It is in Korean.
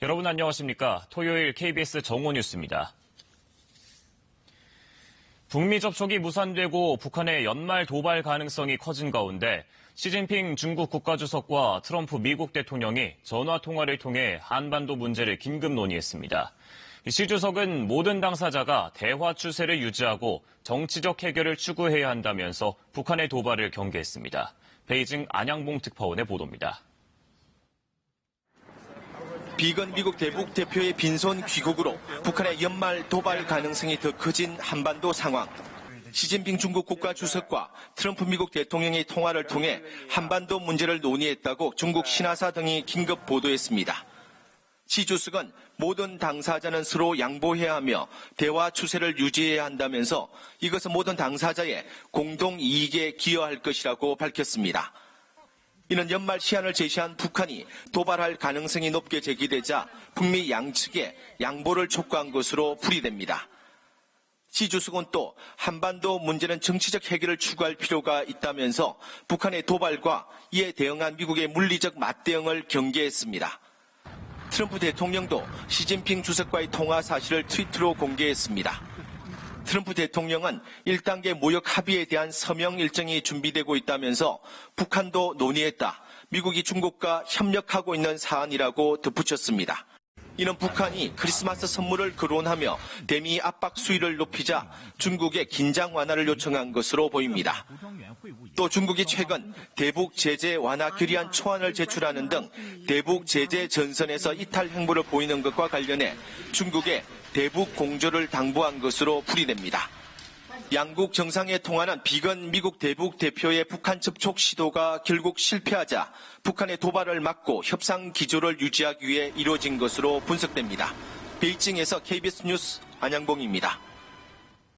여러분 안녕하십니까? 토요일 KBS 정오뉴스입니다. 북미 접촉이 무산되고 북한의 연말 도발 가능성이 커진 가운데 시진핑 중국 국가주석과 트럼프 미국 대통령이 전화 통화를 통해 한반도 문제를 긴급 논의했습니다. 시 주석은 모든 당사자가 대화 추세를 유지하고 정치적 해결을 추구해야 한다면서 북한의 도발을 경계했습니다. 베이징 안양봉 특파원의 보도입니다. 비건 미국 대북 대표의 빈손 귀국으로 북한의 연말 도발 가능성이 더 커진 한반도 상황. 시진핑 중국 국가주석과 트럼프 미국 대통령의 통화를 통해 한반도 문제를 논의했다고 중국 신화사 등이 긴급 보도했습니다. 시 주석은 모든 당사자는 서로 양보해야 하며 대화 추세를 유지해야 한다면서 이것은 모든 당사자의 공동 이익에 기여할 것이라고 밝혔습니다. 이는 연말 시한을 제시한 북한이 도발할 가능성이 높게 제기되자 북미 양측에 양보를 촉구한 것으로 풀이됩니다. 시 주석은 또 한반도 문제는 정치적 해결을 추구할 필요가 있다면서 북한의 도발과 이에 대응한 미국의 물리적 맞대응을 경계했습니다. 트럼프 대통령도 시진핑 주석과의 통화 사실을 트위터로 공개했습니다. 트럼프 대통령은 1단계 무역 합의에 대한 서명 일정이 준비되고 있다면서 북한도 논의했다. 미국이 중국과 협력하고 있는 사안이라고 덧붙였습니다. 이는 북한이 크리스마스 선물을 거론하며 대미 압박 수위를 높이자 중국의 긴장 완화를 요청한 것으로 보입니다. 또 중국이 최근 대북 제재 완화 결의안 초안을 제출하는 등 대북 제재 전선에서 이탈 행보를 보이는 것과 관련해 중국의 대북 공조를 당부한 것으로 풀이됩니다. 양국 정상의 통화는 비건 미국 대북 대표의 북한 접촉 시도가 결국 실패하자 북한의 도발을 막고 협상 기조를 유지하기 위해 이루어진 것으로 분석됩니다. 베이징에서 KBS 뉴스 안양봉입니다.